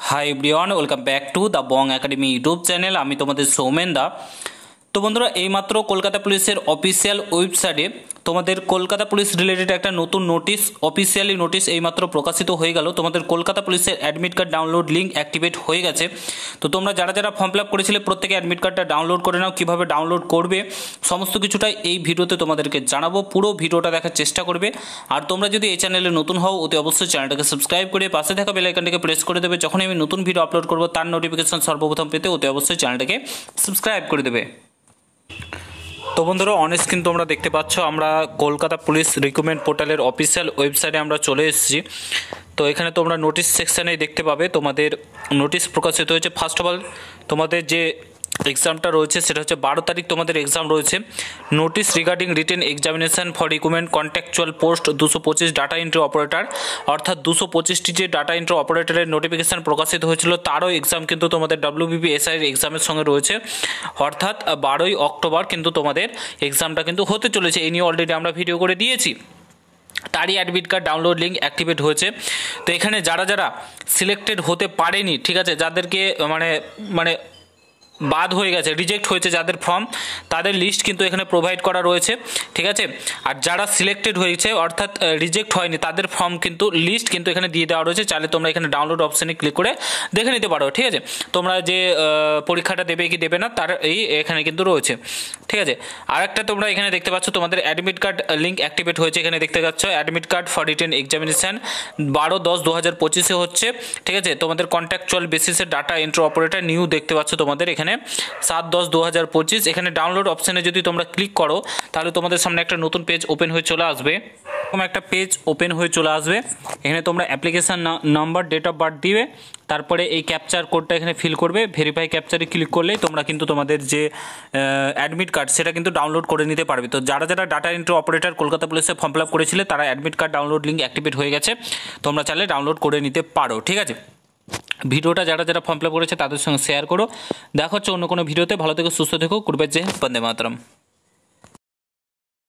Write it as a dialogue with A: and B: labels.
A: Hi everyone, welcome back to the Bong academy YouTube channel. আমি তোমাদের সৌমেন দা। তো বন্ধুরা, এইমাত্র কলকাতা পুলিশের অফিসিয়াল ওয়েবসাইটে তোমাদের কলকাতা পুলিশ রিলেটেড একটা নতুন নোটিশ, অফিসিয়ালি নোটিশ এইমাত্র প্রকাশিত হয়ে গেল। তোমাদের কলকাতা পুলিশের admit card download link activate হয়ে গেছে। তো তোমরা যারা যারা ফর্ম ফিল আপ করেছিলে প্রত্যেকে অ্যাডমিট কার্ডটা ডাউনলোড করে নাও। কীভাবে ডাউনলোড করবে সমস্ত কিছুটাই এই ভিডিওতে তোমাদেরকে জানাবো। পুরো ভিডিওটা দেখার চেষ্টা করবে। আর তোমরা যদি এই চ্যানেলে নতুন হও অতি অবশ্যই চ্যানেলটাকে সাবস্ক্রাইব করে পাশে থাকা বেল আইকনটাকে প্রেস করে দেবে। যখনই আমি নতুন ভিডিও আপলোড করবো তার নোটিফিকেশন সর্বপ্রথম পেতে অতি অবশ্যই চ্যানেলটাকে সাবস্ক্রাইব করে দেবে। তো বন্ধুরা, অন স্ক্রিন তোমরা দেখতে পাচ্ছ আমরা কলকাতা পুলিশ রিক্রুটমেন্ট পোর্টালের অফিসিয়াল ওয়েবসাইটে আমরা চলে এসেছি। তো এখানে তোমরা নোটিশ সেকশানে দেখতে পাবে তোমাদের নোটিশ প্রকাশিত হয়েছে। ফার্স্ট অফ অল তোমাদের যে এক্সামটা রয়েছে সেটা হচ্ছে 12 তারিখ তোমাদের এক্সাম রয়েছে। Notice regarding written examination for recruitment contractual post 225 data entry operator, অর্থাৎ 225টি যে ডাটা এন্ট্রি অপারেটরের নোটিফিকেশান প্রকাশিত হয়েছিল তারও এক্সাম কিন্তু তোমাদের WBPSI এক্সামের সঙ্গে রয়েছে। অর্থাৎ 12ই অক্টোবর কিন্তু তোমাদের এক্সামটা কিন্তু হতে চলেছে। এই নিয়ে অলরেডি আমরা ভিডিও করে দিয়েছি। তারই admit card download link activate হয়েছে। তো এখানে যারা যারা সিলেক্টেড হতে পারেনি, ঠিক আছে, যাদেরকে মানে বাদ হয়ে গেছে, রিজেক্ট হয়েছে যাদের ফর্ম, তাদের লিস্ট কিন্তু এখানে প্রোভাইড করা রয়েছে, ঠিক আছে। আর যারা সিলেক্টেড হয়েছে অর্থাৎ রিজেক্ট হয়নি তাদের ফর্ম কিন্তু লিস্ট কিন্তু এখানে দিয়ে দেওয়া রয়েছে। চাইলে তোমরা এখানে ডাউনলোড অপশানে ক্লিক করে দেখে নিতে পারো, ঠিক আছে। তোমরা যে পরীক্ষাটা দেবে কি দেবে না তার এখানে কিন্তু রয়েছে, ঠিক আছে। আর একটা তোমরা এখানে দেখতে পাচ্ছ তোমাদের অ্যাডমিট কার্ড লিঙ্ক অ্যাক্টিভেট হয়েছে। এখানে দেখতে পাচ্ছ admit card for written examination 12/10/2025 হচ্ছে, ঠিক আছে। তোমাদের কন্ট্রাকচুয়াল বেসিসে ডাটা এন্ট্রি অপারেটর নিউ দেখতে পাচ্ছ তোমাদের এখানে 7/10/2025। এখানে ডাউনলোড অপশানে যদি তোমরা ক্লিক করো তাহলে তোমাদের সামনে একটা নতুন পেজ ওপেন হয়ে চলে আসবে। এরকম একটা পেজ ওপেন হয়ে চলে আসবে। এখানে তোমরা application number, date of birth দিবে, তারপরে এই ক্যাপচার কোডটা এখানে ফিল করবে। ভেরিফাই ক্যাপচারে ক্লিক করলেই তোমরা কিন্তু তোমাদের যে অ্যাডমিট কার্ড সেটা কিন্তু ডাউনলোড করে নিতে পারবে। তো যারা যারা ডাটা এন্ট্রি অপারেটর কলকাতা পুলিশে ফর্ম ফিল আপ করেছিলে তারা admit card download link activate হয়ে গেছে, তোমরা চাইলে ডাউনলোড করে নিতে পারো, ঠিক আছে। ভিডিওটা যারা যারা ফর্ম ফিল আপ করেছে তাদের সঙ্গে শেয়ার করো। দেখা হচ্ছে অন্য কোনো ভিডিওতে। ভালো থেকো, সুস্থ থেকো। গুড বাই, জয় হিন্দ, বন্দে মাতরম।